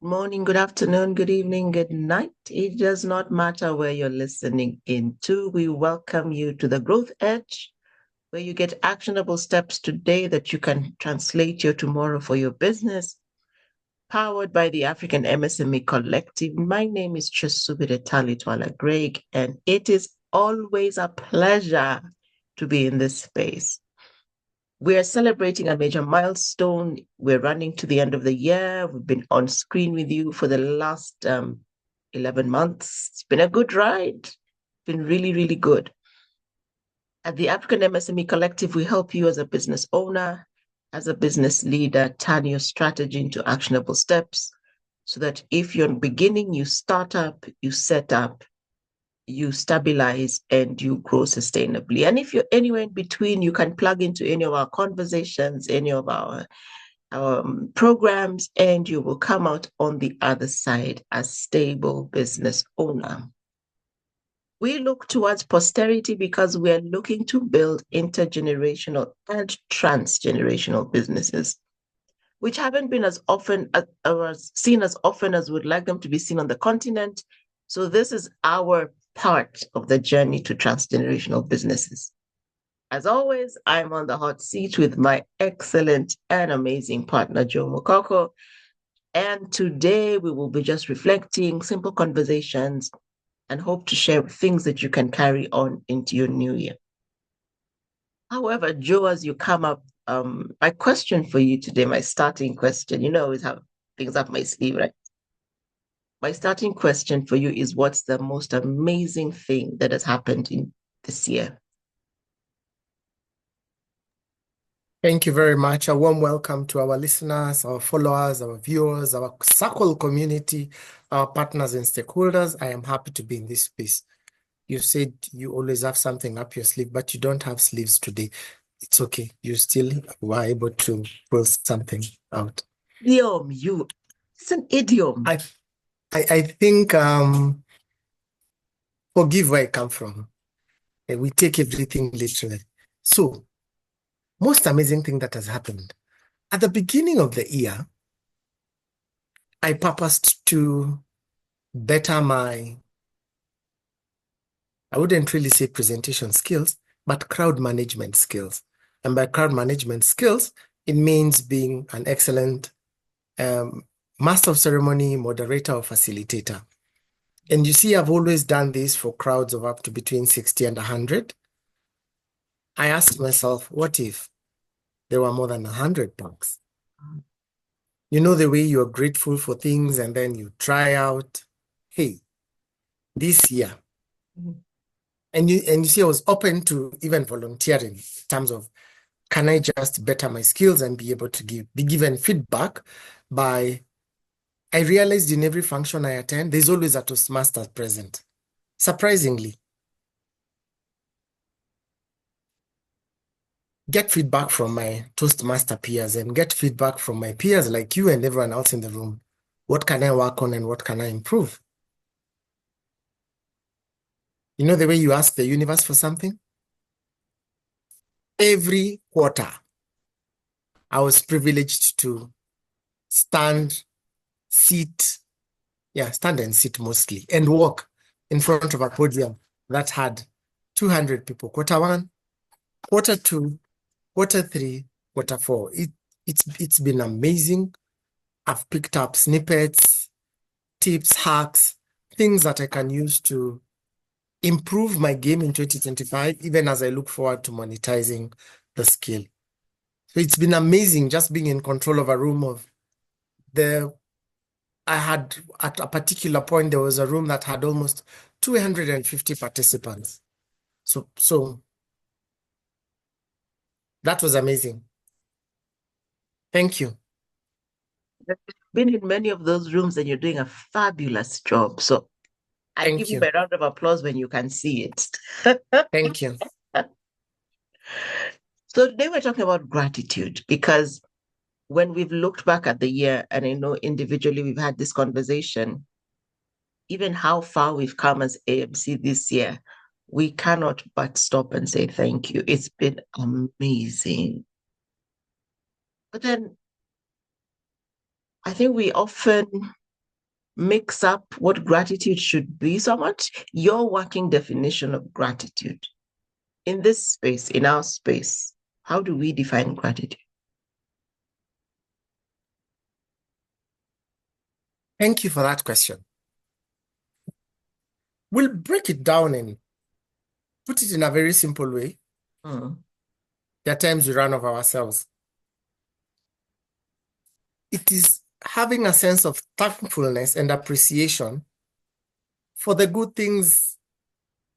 Morning, good afternoon, good evening, good night. It does not matter where you're listening into. We welcome you to the Growth Edge, where you get actionable steps today that you can translate your tomorrow for your business. Powered by the African MSME Collective. My name is Chesubire Talitwala Greg, and it is always a pleasure to be in this space. We are celebrating a major milestone. We're running to the end of the year. We've been on screen with you for the last 11 months. It's been a good ride. It's been really, really good. At the African MSME Collective, we help you as a business owner, as a business leader, turn your strategy into actionable steps so that if you're beginning, you start up, you set up, you stabilize, and you grow sustainably. And if you're anywhere in between, you can plug into any of our conversations, any of our programs, and you will come out on the other side as stable business owner. We look towards posterity because we are looking to build intergenerational and transgenerational businesses, which haven't been as often seen as often as we'd like them to be seen on the continent. So this is our part of the journey to transgenerational businesses. As always, I'm on the hot seat with my excellent and amazing partner, Joe Mokoko. And today we will be just reflecting, simple conversations, and hope to share things that you can carry on into your new year. However, Joe, as you come up, my question for you today, my starting question, you know, always have things up my sleeve, right? My starting question for you is, what's the most amazing thing that has happened in this year? Thank you very much. A warm welcome to our listeners, our followers, our viewers, our circle community, our partners and stakeholders. I am happy to be in this space. You said you always have something up your sleeve, but you don't have sleeves today. It's okay. You still were able to pull something out. Idiom, it's an idiom. I think forgive where I come from. We take everything literally. So, most amazing thing that has happened. At the beginning of the year, I purposed to better I wouldn't really say presentation skills, but crowd management skills. And by crowd management skills, it means being an excellent master of ceremony, moderator, or facilitator. And you see, I've always done this for crowds of up to between 60 and 100. I asked myself, what if there were more than 100 bucks? You know, the way you're grateful for things and then you try out, hey, this year. And you see, I was open to even volunteering in terms of, can I just better my skills and be able to be given feedback by, I realized in every function I attend, there's always a Toastmaster present. Surprisingly. Get feedback from my Toastmaster peers and get feedback from my peers like you and everyone else in the room. What can I work on and what can I improve? You know the way you ask the universe for something? Every quarter, I was privileged to stand and sit mostly, and walk in front of a podium that had 200 people. Quarter one, quarter two, quarter three, quarter four. It's been amazing. I've picked up snippets, tips, hacks, things that I can use to improve my game in 2025, even as I look forward to monetizing the skill. So it's been amazing just being in control of a room of I had, at a particular point, there was a room that had almost 250 participants. So that was amazing. Thank you. I've been in many of those rooms and you're doing a fabulous job. So I give you a round of applause when you can see it. Thank you. So today we're talking about gratitude because when we've looked back at the year, and I know individually we've had this conversation, even how far we've come as AMC this year, we cannot but stop and say thank you. It's been amazing. But then I think we often mix up what gratitude should be? So I want your working definition of gratitude in this space, in our space. How do we define gratitude? Thank you for that question. We'll break it down and put it in a very simple way. Mm. There are times we run of ourselves. It is having a sense of thankfulness and appreciation for the good things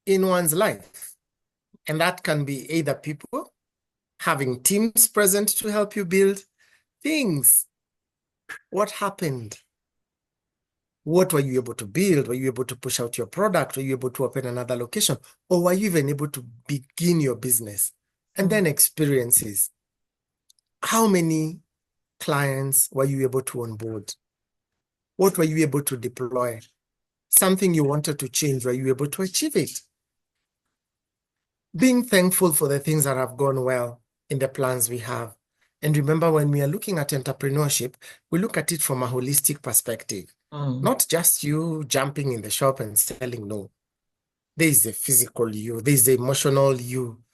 in one's life. And that can be either people, having teams present to help you build things. What happened? What were you able to build? Were you able to push out your product? Were you able to open another location? Or were you even able to begin your business? And then experiences. How many clients were you able to onboard? What were you able to deploy? Something you wanted to change, were you able to achieve it? Being thankful for the things that have gone well in the plans we have. And remember, when we are looking at entrepreneurship, we look at it from a holistic perspective. Not just you jumping in the shop and selling, no. There is the physical you, there is the emotional you,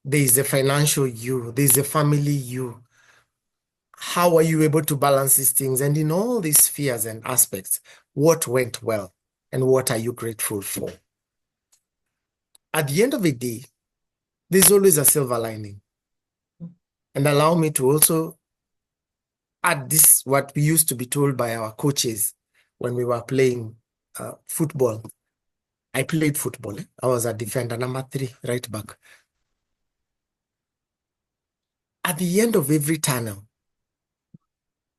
there is the financial you, there is the family you. How are you able to balance these things? And in all these spheres and aspects, what went well and what are you grateful for? At the end of the day, there's always a silver lining. And allow me to also add this, what we used to be told by our coaches when we were playing football. I played football. I was a defender, number 3, right back. At the end of every tunnel,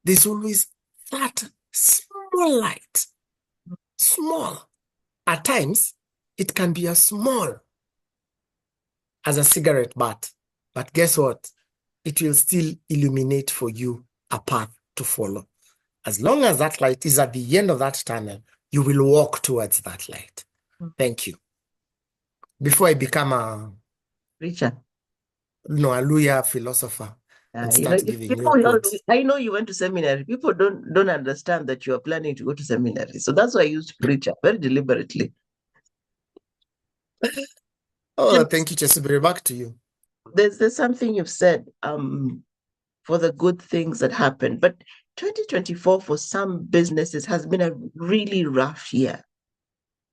there's always that small light. Small. At times, it can be as small as a cigarette butt. But guess what? It will still illuminate for you a path to follow. As long as that light is at the end of that tunnel, you will walk towards that light. Thank you. Before I become a Richard. a lawyer philosopher and You know, start if giving you people, quotes. I know you went to seminary. People don't understand that you are planning to go to seminary. So that's why I used preacher very deliberately. Oh, Yes, thank you, Chesubere. Back to you. there's something you've said for the good things that happened, but 2024 for some businesses has been a really rough year.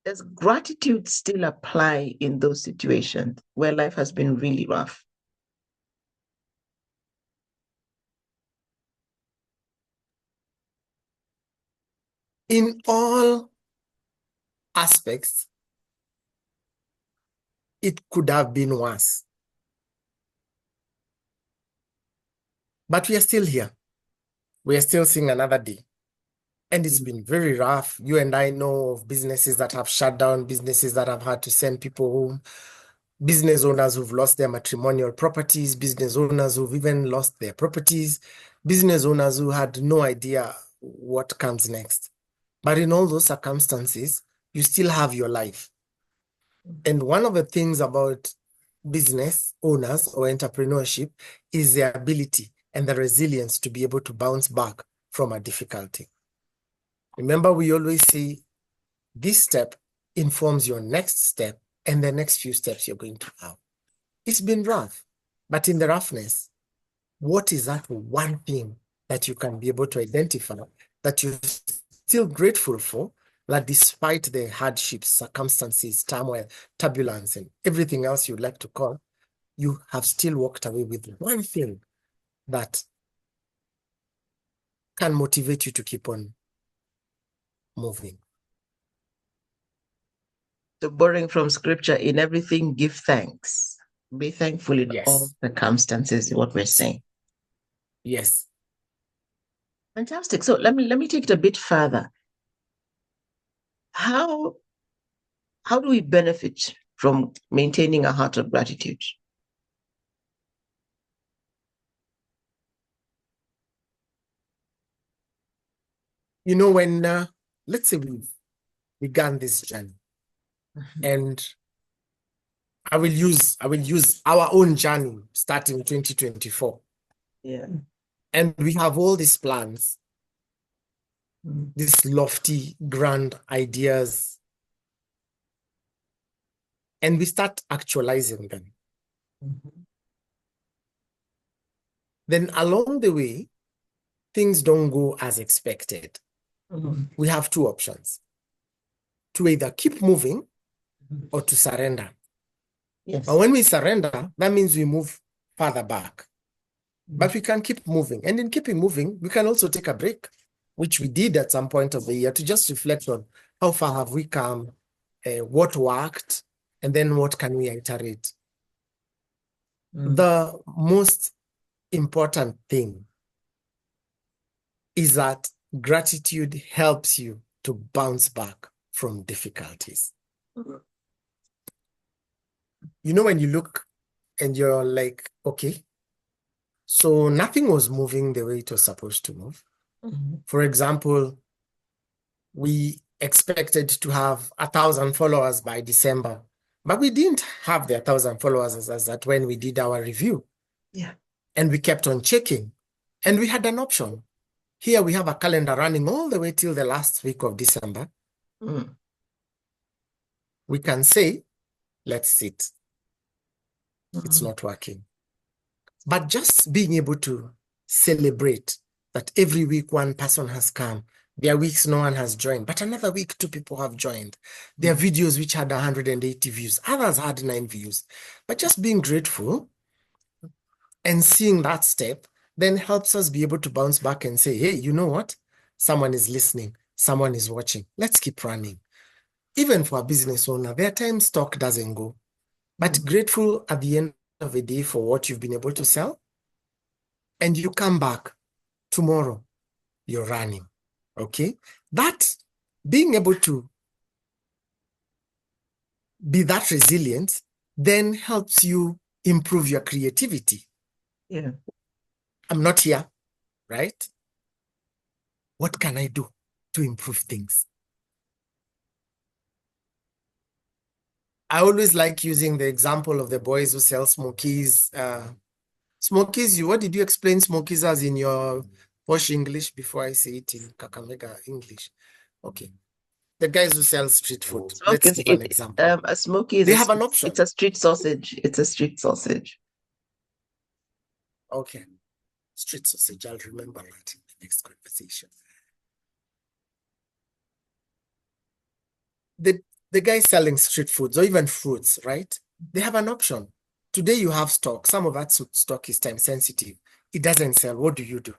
Does gratitude still apply in those situations where life has been really rough? In all aspects, it could have been worse. But we are still here. We are still seeing another day. And it's been very rough. You and I know of businesses that have shut down, businesses that have had to send people home, business owners who've lost their matrimonial properties, business owners who've even lost their properties, business owners who had no idea what comes next. But in all those circumstances, you still have your life. And one of the things about business owners or entrepreneurship is the ability and the resilience to be able to bounce back from a difficulty. Remember, we always say this step informs your next step and the next few steps you're going to have. It's been rough, but in the roughness, what is that one thing that you can be able to identify that you're still grateful for, that despite the hardships, circumstances, turmoil, turbulence, and everything else you'd like to call, you have still walked away with one thing that can motivate you to keep on moving? So, borrowing from scripture, in everything, give thanks. Be thankful in all Yes. circumstances, is what we're saying. Yes. Fantastic. So let me take it a bit further. How how do we benefit from maintaining a heart of gratitude? You know, when, let's say we began this journey, and I will use our own journey starting 2024. Yeah. And we have all these plans. these lofty, grand ideas, and we start actualizing them. Then along the way, things don't go as expected. We have two options: to either keep moving or to surrender. Yes. But when we surrender, that means we move further back. But we can keep moving. And in keeping moving, we can also take a break, which we did at some point of the year, to just reflect on how far have we come, what worked, and then what can we iterate. The most important thing is that gratitude helps you to bounce back from difficulties. You know, when you look and you're like, okay, so nothing was moving the way it was supposed to move. For example, we expected to have 1,000 followers by December, but we didn't have the 1,000 followers as that when we did our review. Yeah. And we kept on checking, and we had an option. Here we have a calendar running all the way till the last week of December. We can say, let's sit. It's not working. But just being able to celebrate that every week one person has come. There are weeks no one has joined, but another week 2 people have joined. There are videos which had 180 views. Others had 9 views. But just being grateful and seeing that step then helps us be able to bounce back and say, hey, you know what? Someone is listening. Someone is watching. Let's keep running. Even for a business owner, there are times stock doesn't go, but grateful at the end of the day for what you've been able to sell. And you come back tomorrow, you're running. Okay? That being able to be that resilient then helps you improve your creativity. Yeah. I'm not here, right? What can I do to improve things? I always like using the example of the boys who sell smokies. Smokies, what did you explain smokies as in your posh English before I say it in Kakamega English? Okay. The guys who sell street food. Let's give an example. A smoky is They have an option. It's a street sausage. It's a street sausage. Okay. Street sausage. I'll remember that in the next conversation. The guys selling street foods or even fruits, right? They have an option. Today you have stock. Some of that stock is time sensitive. It doesn't sell. What do you do?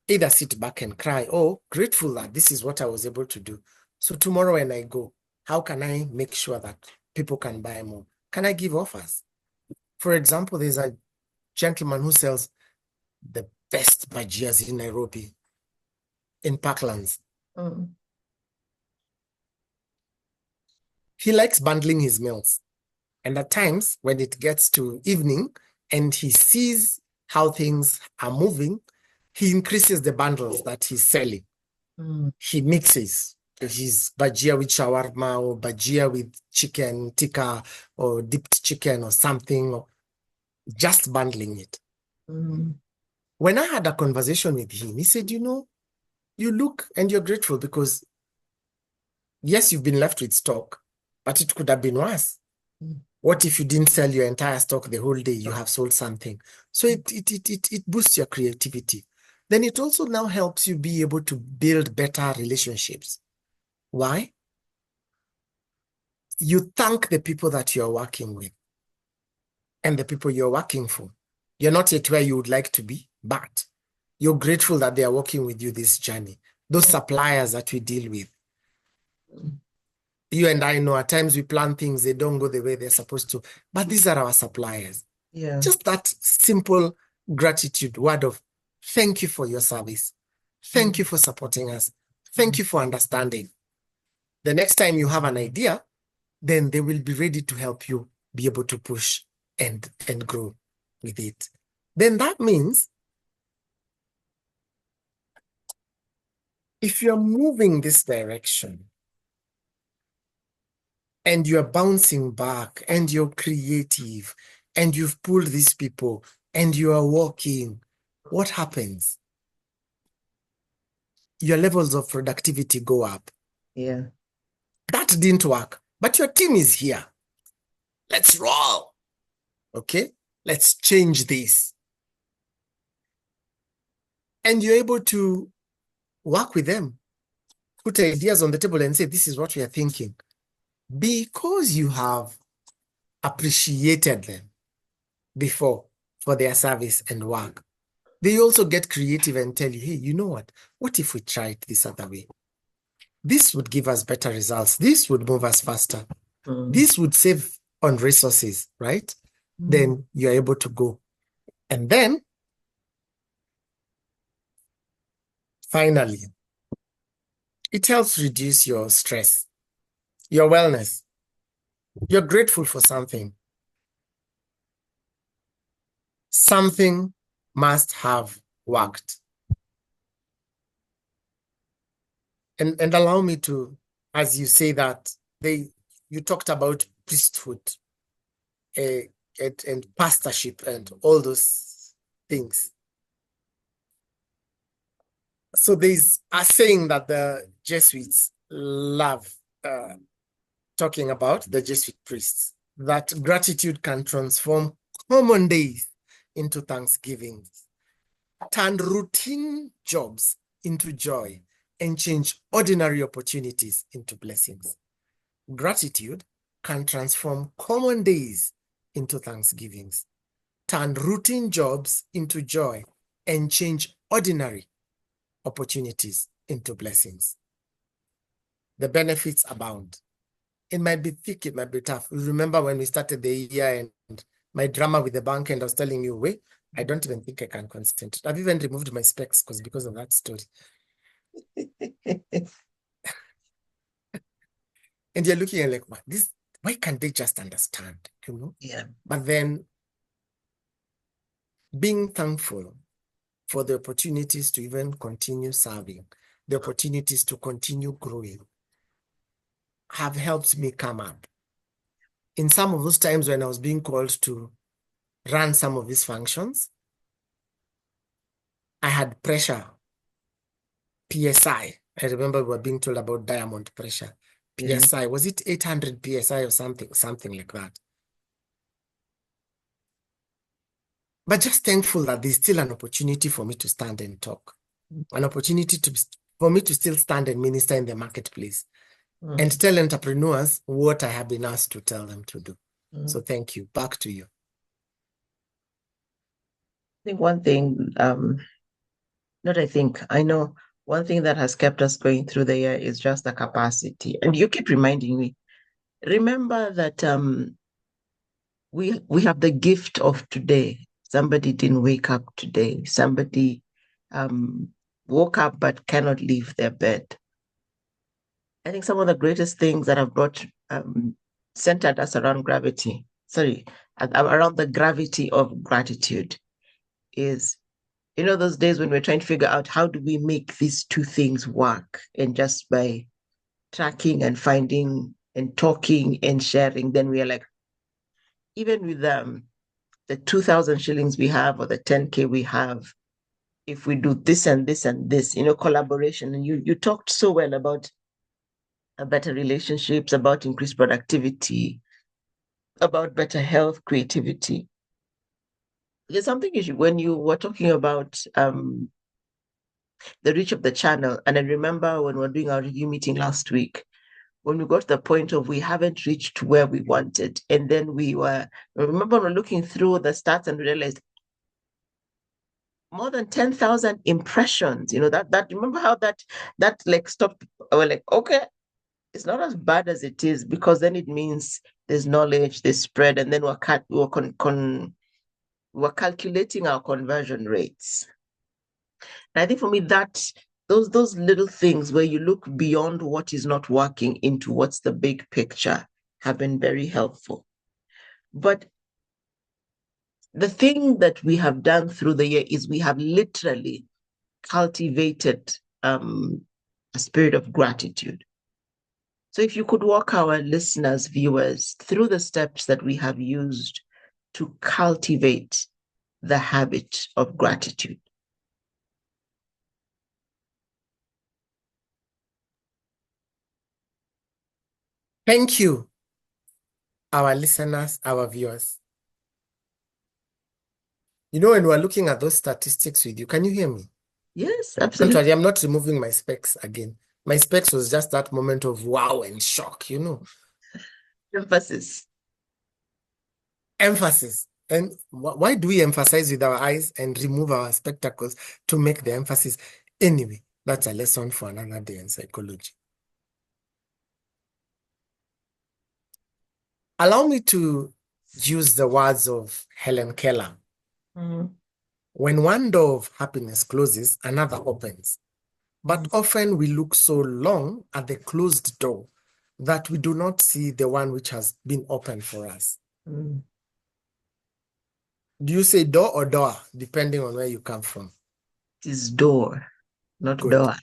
Either sit back and cry, oh, grateful that this is what I was able to do. So tomorrow when I go, how can I make sure that people can buy more? Can I give offers? For example, there's a gentleman who sells the best bajias in Nairobi, in Parklands. He likes bundling his meals. And at times, when it gets to evening and he sees how things are moving, he increases the bundles that he's selling. He mixes his bajia with shawarma or bajia with chicken tikka or dipped chicken or something, or just bundling it. When I had a conversation with him, he said, you know, you look and you're grateful because yes, you've been left with stock, but it could have been worse. What if you didn't sell your entire stock the whole day? You have sold something. So it boosts your creativity. Then it also now helps you be able to build better relationships. Why? You thank the people that you're working with and the people you're working for. You're not yet where you would like to be, but you're grateful that they are working with you this journey. Those suppliers that we deal with. You and I know at times we plan things, they don't go the way they're supposed to, but these are our suppliers. Yeah. Just that simple gratitude word of thank you for your service. Thank you for supporting us. Thank you for understanding. The next time you have an idea, then they will be ready to help you be able to push and grow with it. Then that means if you're moving this direction and you're bouncing back and you're creative and you've pulled these people and you are walking, what happens? your levels of productivity go up. Yeah. That didn't work, but your team is here. Let's roll. Okay, let's change this. And you're able to work with them, put ideas on the table and say, this is what we are thinking. Because you have appreciated them before for their service and work, they also get creative and tell you, hey, you know what? What if we try it this other way? This would give us better results. This would move us faster. This would save on resources, right? Then you're able to go. And then finally, it helps reduce your stress, your wellness. You're grateful for something. Something must have worked. And allow me to, as you say that, you talked about priesthood and pastorship and all those things. So there's a saying that the Jesuits love talking about, the Jesuit priests, that gratitude can transform common days into thanksgiving, turn routine jobs into joy, and change ordinary opportunities into blessings. Gratitude can transform common days into thanksgivings, turn routine jobs into joy, and change ordinary opportunities into blessings. The benefits abound. It might be thick, it might be tough. Remember when we started the year and my drama with the bank, and I was telling you, wait, I don't even think I can concentrate. I've even removed my specs because of that story. And you're looking at like, what, this, why can't they just understand? You know? Yeah. But then being thankful for the opportunities to even continue serving, the opportunities to continue growing, have helped me come up. In some of those times when I was being called to run some of these functions, I had pressure, PSI. I remember we were being told about diamond pressure. PSI, was it 800 PSI or something like that? But just thankful that there's still an opportunity for me to stand and talk, an opportunity for me to still stand and minister in the marketplace and tell entrepreneurs what I have been asked to tell them to do. So thank you. Back to you. I think one thing, I know one thing that has kept us going through the year is just the capacity. And you keep reminding me, remember that we have the gift of today. Somebody didn't wake up today. Somebody woke up but cannot leave their bed. I think some of the greatest things that have brought centered us around around the gravity of gratitude is, those days when we're trying to figure out how do we make these two things work, and just by tracking and finding and talking and sharing, then we are like, even with the 2,000 shillings we have or the 10K we have, if we do this and this and this, collaboration. And you talked so well about better relationships, about increased productivity, about better health, creativity. There's something when you were talking about the reach of the channel, and I remember when we were doing our review meeting last week, when we got to the point of we haven't reached where we wanted. And then I remember we were looking through the stats and realized more than 10,000 impressions, that remember how that like stopped. We're like, okay, it's not as bad as it is, because then it means there's knowledge, there's spread, and then we're calculating our conversion rates. And I think for me, that those little things where you look beyond what is not working into what's the big picture have been very helpful. But the thing that we have done through the year is we have literally cultivated a spirit of gratitude. So if you could walk our listeners, viewers, through the steps that we have used to cultivate the habit of gratitude. Thank you, our listeners, our viewers. You know, when we're looking at those statistics with you, can you hear me? Yes, Don't absolutely. worry, I'm not removing my specs again. My specs was just that moment of wow and shock, you know. Emphasis. Emphasis. And why do we emphasize with our eyes and remove our spectacles to make the emphasis? Anyway, that's a lesson for another day in psychology. Allow me to use the words of Helen Keller. Mm, When one door of happiness closes, another opens. But often we look so long at the closed door that we do not see the one which has been opened for us. mm. Do you say door or door, depending on where you come from? It is door, not Good. door.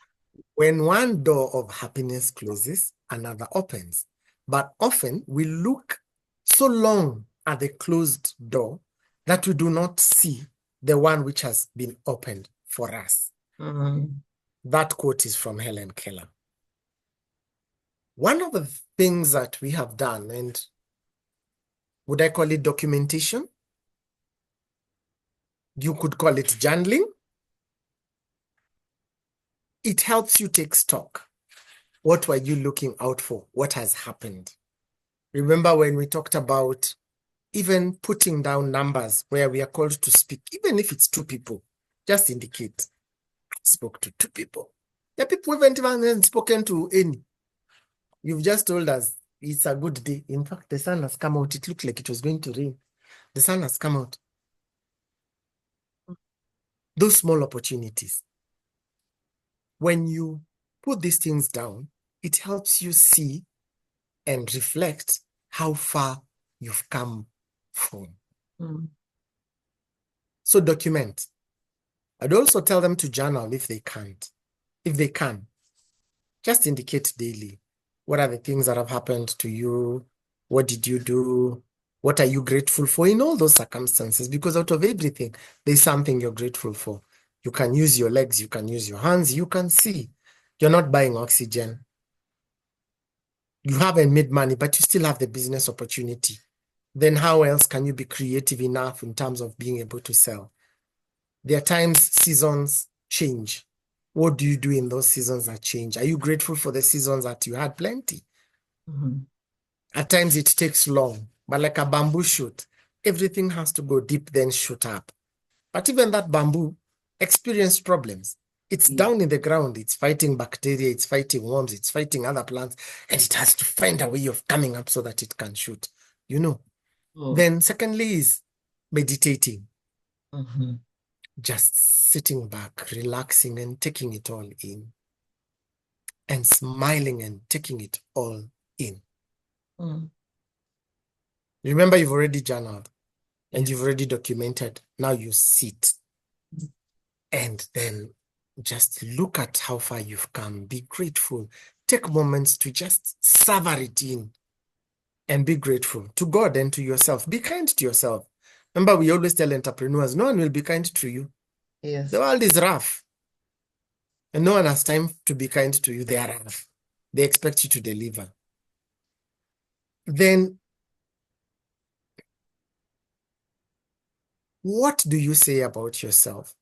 When one door of happiness closes, another opens. But often we look so long at the closed door that we do not see the one which has been opened for us. Mm, That quote is from Helen Keller. One of the things that we have done, and would I call it documentation? You could call it journaling. It helps you take stock. What were you looking out for? What has happened? Remember when we talked about even putting down numbers where we are called to speak, even if it's two people, just indicate I spoke to two people. The people haven't even spoken to any. You've just told us it's a good day. In fact, the sun has come out. It looked like it was going to rain. The sun has come out. Those small opportunities. When you put these things down, it helps you see and reflect how far you've come from. mm, So document. I'd also tell them to journal if they can't. If they can, just indicate daily. What are the things that have happened to you? What did you do? What are you grateful for in all those circumstances? Because out of everything, there's something you're grateful for. You can use your legs, you can use your hands, you can see. You're not buying oxygen. You haven't made money, but you still have the business opportunity. Then how else can you be creative enough in terms of being able to sell? There are times seasons change. What do you do in those seasons that change? Are you grateful for the seasons that you had plenty? mm. At times it takes long, but like a bamboo shoot, everything has to go deep, then shoot up. But even that bamboo experienced problems. It's Yeah. down in the ground. It's fighting bacteria, it's fighting worms, it's fighting other plants, and it has to find a way of coming up so that it can shoot, you know. Mm, Then secondly is meditating, mhm, just sitting back, relaxing and taking it all in, and smiling and taking it all in. mm. Remember, you've already journaled and you've Yes. already documented. Now you sit and then just look at how far you've come. Be grateful. Take moments to just savor it in and be grateful to God and to yourself. Be kind to yourself. Remember, we always tell entrepreneurs, no one will be kind to you. The Yes. world is rough and no one has time to be kind to you. They are rough. They expect you to deliver. Then what do you say about yourself?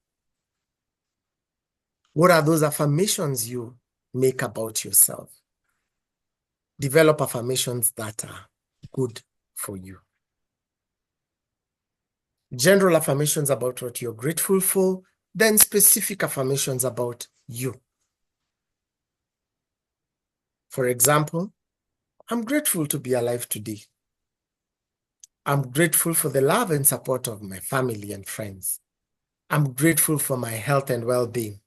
What are those affirmations you make about yourself? Develop affirmations that are good for you. General affirmations about what you're grateful for, then specific affirmations about you. For example, I'm grateful to be alive today. I'm grateful for the love and support of my family and friends. I'm grateful for my health and well-being.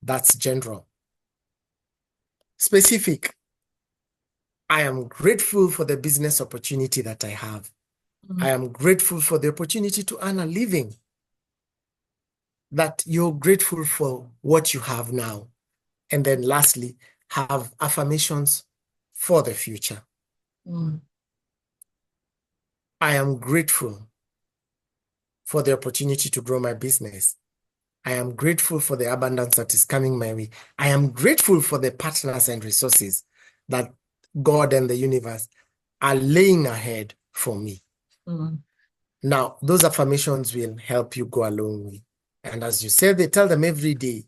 That's general. Specific, I am grateful for the business opportunity that I have. I Mm, am grateful for the opportunity to earn a living. That you're grateful for what you have now. And then lastly, have affirmations for the future. mm, I am grateful for the opportunity to grow my business. I am grateful for the abundance that is coming my way. I am grateful for the partners and resources that God and the universe are laying ahead for me. Mm. Now, those affirmations will help you go a long way. And as you say, they tell them every day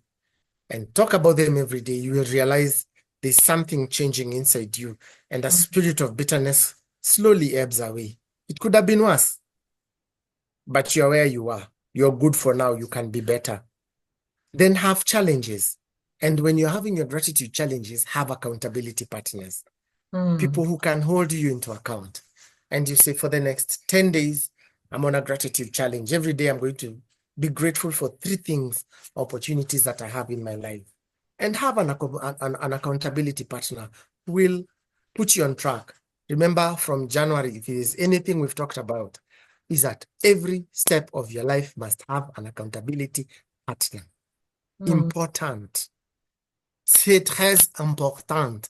and talk about them every day, you will realize there's something changing inside you, and the spirit of bitterness slowly ebbs away. It could have been worse, but you're where you are. You're good for now. You can be better. Then have challenges. And when you're having your gratitude challenges, have accountability partners, people who can hold you into account. And you say, for the next 10 days, I'm on a gratitude challenge. Every day, I'm going to be grateful for 3 things, opportunities that I have in my life. And have an accountability partner who will put you on track. Remember, from January, if there's anything we've talked about, is that every step of your life must have an accountability partner. Important. C'est très important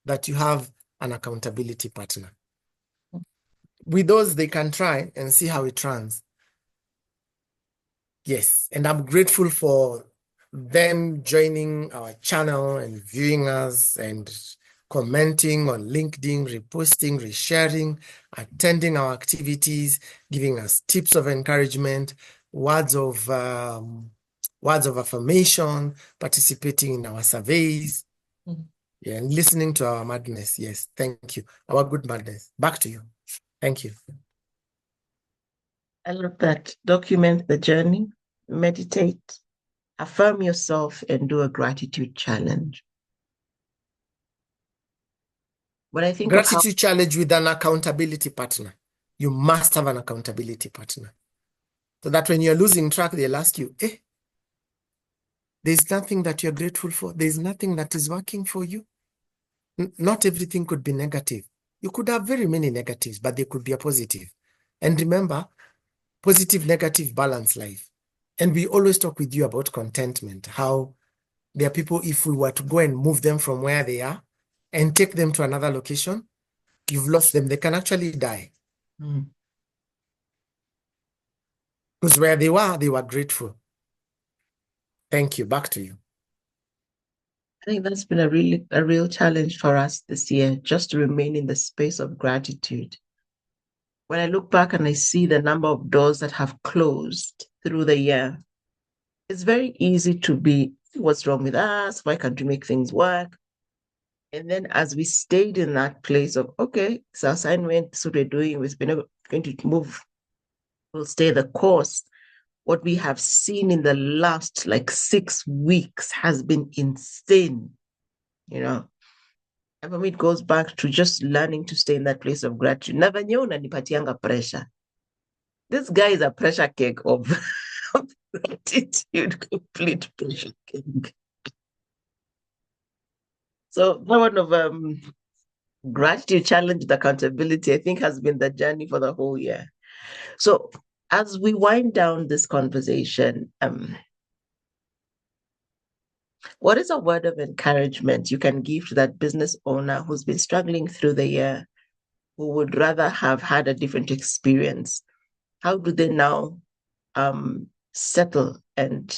that you have an accountability partner. With those, they can try and see how it runs. Yes, and I'm grateful for them joining our channel and viewing us and commenting on LinkedIn, reposting, resharing, attending our activities, giving us tips of encouragement, words of affirmation, participating in our surveys, and listening to our madness. Yes, thank you. Our good madness. Back to you. Thank you. I love that. Document the journey, meditate, affirm yourself, and do a gratitude challenge. When I think of how Gratitude challenge with an accountability partner. You must have an accountability partner. So that when you're losing track, they'll ask you, there's nothing that you're grateful for. There's nothing that is working for you. Not everything could be negative. You could have very many negatives, but they could be a positive. And remember, positive, negative, balance life. And we always talk with you about contentment, how there are people, if we were to go and move them from where they are and take them to another location, you've lost them. They can actually die. Because where they were grateful. Thank you. Back to you. I think that's been a real challenge for us this year, just to remain in the space of gratitude. When I look back and I see the number of doors that have closed through the year, it's very easy to be, what's wrong with us? Why can't we make things work? And then as we stayed in that place of, okay, it's our assignment, this is what we're doing, we're going to move, we'll stay the course. What we have seen in the last like 6 weeks has been insane, you know. And for me, it goes back to just learning to stay in that place of gratitude. Na venye unanipatianga pressure. This guy is a pressure cake of, of gratitude, complete pressure cake. So that one of gratitude challenge with accountability, I think, has been the journey for the whole year. So as we wind down this conversation, what is a word of encouragement you can give to that business owner who's been struggling through the year, who would rather have had a different experience? How do they now settle and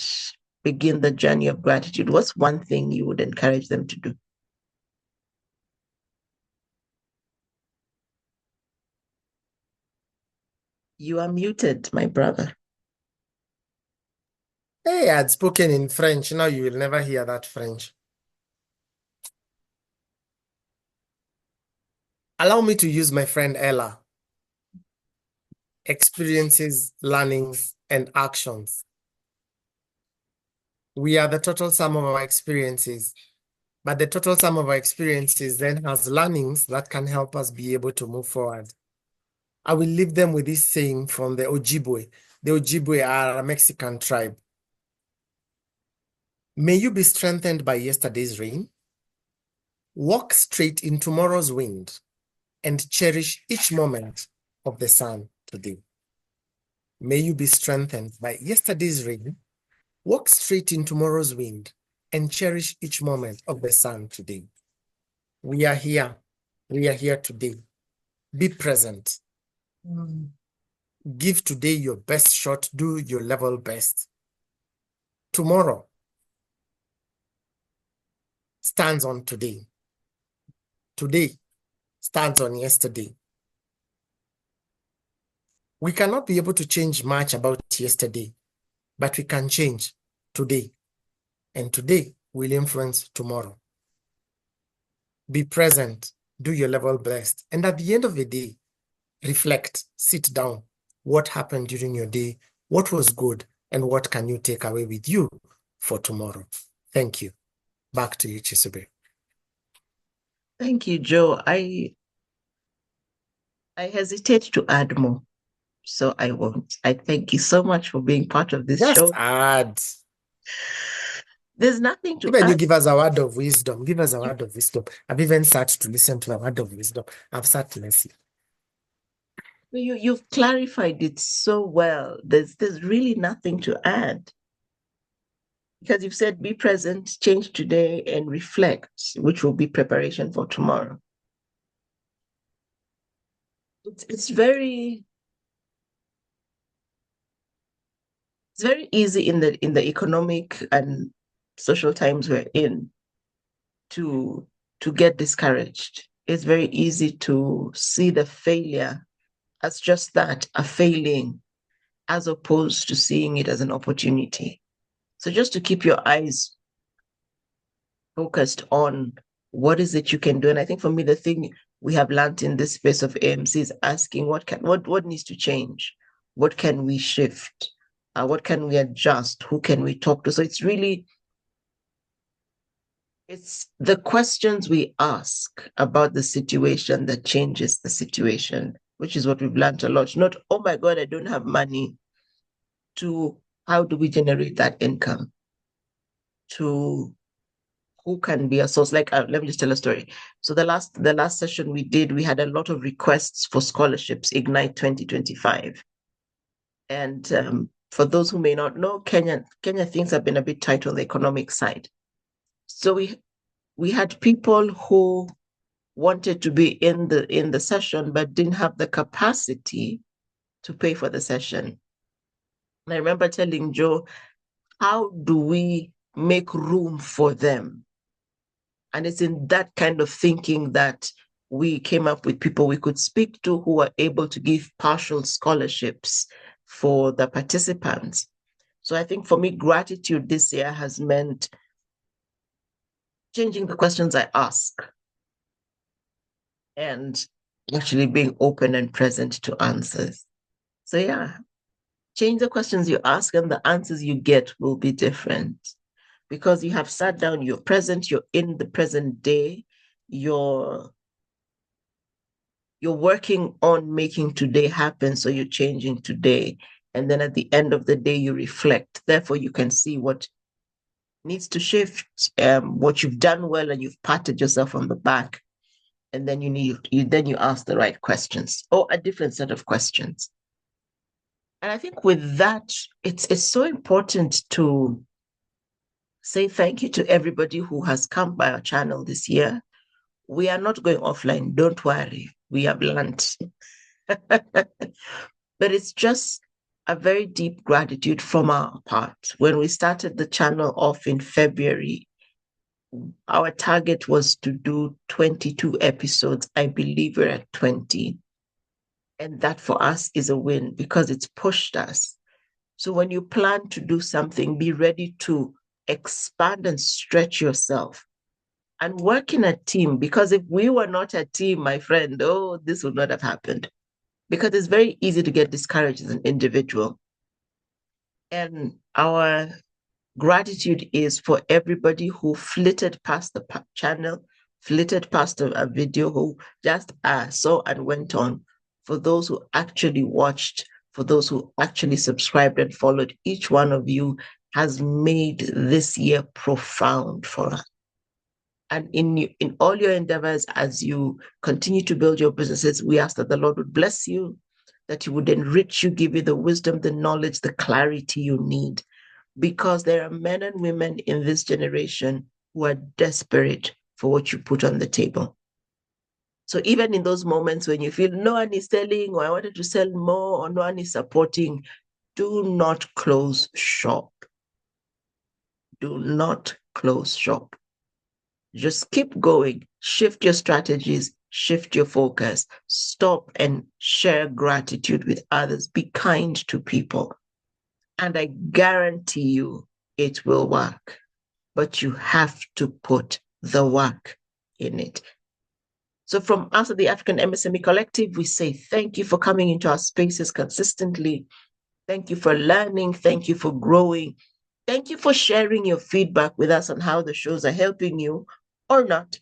begin the journey of gratitude? What's one thing you would encourage them to do? You are muted, my brother. Hey, I had spoken in French. Now you will never hear that French. Allow me to use my friend Ella. Experiences, learnings, and actions. We are the total sum of our experiences, but the total sum of our experiences then has learnings that can help us be able to move forward. I will leave them with this saying from the Ojibwe. The Ojibwe are a Mexican tribe. May you be strengthened by yesterday's rain. Walk straight in tomorrow's wind and cherish each moment of the sun today. May you be strengthened by yesterday's rain. Walk straight in tomorrow's wind and cherish each moment of the sun today. We are here. We are here today. Be present. Give today your best shot. Do your level best. Tomorrow stands on today. Today stands on yesterday. We cannot be able to change much about yesterday, but we can change today. And today will influence tomorrow. Be present, do your level best. And at the end of the day, reflect, sit down. What happened during your day? What was good? And what can you take away with you for tomorrow? Thank you. Back to you, Chisube. Thank you, Joe. I hesitate to add more, so I won't. I thank you so much for being part of this Just show. add. There's nothing to Even you add. give us a word of wisdom. Give us a word of wisdom. I've even sat to listen to a word of wisdom. I've sat to listen. You've clarified it so well. There's really nothing to add. Because you've said be present, change today, and reflect, which will be preparation for tomorrow. It's very easy in the economic and social times we're in to get discouraged. It's very easy to see the failure as just that, a failing, as opposed to seeing it as an opportunity. So just to keep your eyes focused on what is it you can do. And I think for me, the thing we have learned in this space of AMC is asking what needs to change? What can we shift? What can we adjust? Who can we talk to? So it's the questions we ask about the situation that changes the situation, which is what we've learned a lot. Not, oh my God, I don't have money, to how do we generate that income? To who can be a source? Like, let me just tell a story. So the last session we did, we had a lot of requests for scholarships, Ignite 2025. And for those who may not know, Kenya things have been a bit tight on the economic side. So we had people who wanted to be in the session but didn't have the capacity to pay for the session. And I remember telling Joe, how do we make room for them? And it's in that kind of thinking that we came up with people we could speak to who are able to give partial scholarships for the participants. So I think for me, gratitude this year has meant changing the questions I ask and actually being open and present to answers. So yeah, change the questions you ask and the answers you get will be different because you have sat down, you're present, you're in the present day, you're working on making today happen. So you're changing today. And then at the end of the day, you reflect. Therefore, you can see what needs to shift, what you've done well, and you've patted yourself on the back. And then you ask the right questions or a different set of questions. And I think with that, it's so important to say thank you to everybody who has come by our channel this year. We are not going offline. Don't worry. We have learned. But it's just a very deep gratitude from our part. When we started the channel off in February, our target was to do 22 episodes. I believe we're at 20. And that for us is a win because it's pushed us. So when you plan to do something, be ready to expand and stretch yourself and work in a team. Because if we were not a team, my friend, oh, this would not have happened. Because it's very easy to get discouraged as an individual. And our gratitude is for everybody who flitted past the channel, flitted past a video, who just saw and went on. For those who actually watched, for those who actually subscribed and followed, each one of you has made this year profound for us. And in all your endeavors, as you continue to build your businesses, we ask that the Lord would bless you, that He would enrich you, give you the wisdom, the knowledge, the clarity you need. Because there are men and women in this generation who are desperate for what you put on the table. So even in those moments when you feel no one is selling, or I wanted to sell more, or no one is supporting, do not close shop. Do not close shop. Just keep going, shift your strategies, shift your focus. Stop and share gratitude with others. Be kind to people. And I guarantee you it will work. But you have to put the work in it. So from us at the African MSME Collective, we say thank you for coming into our spaces consistently. Thank you for learning. Thank you for growing. Thank you for sharing your feedback with us on how the shows are helping you or not.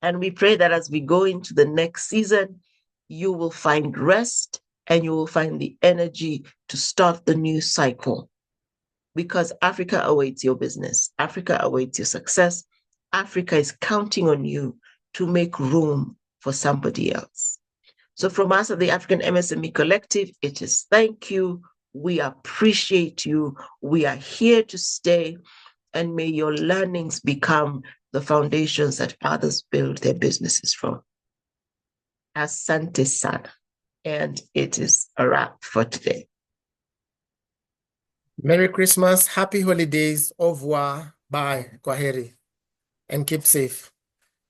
And we pray that as we go into the next season, you will find rest and you will find the energy to start the new cycle. Because Africa awaits your business, Africa awaits your success. Africa is counting on you to make room for somebody else. So from us at the African MSME Collective, it is thank you. We appreciate you. We are here to stay. And may your learnings become the foundations that others build their businesses from. Asante sana. And it is a wrap for today. Merry Christmas, happy holidays, au revoir, bye, kwaheri, and keep safe.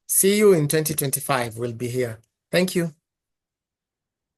See you in 2025. We'll be here. Thank you.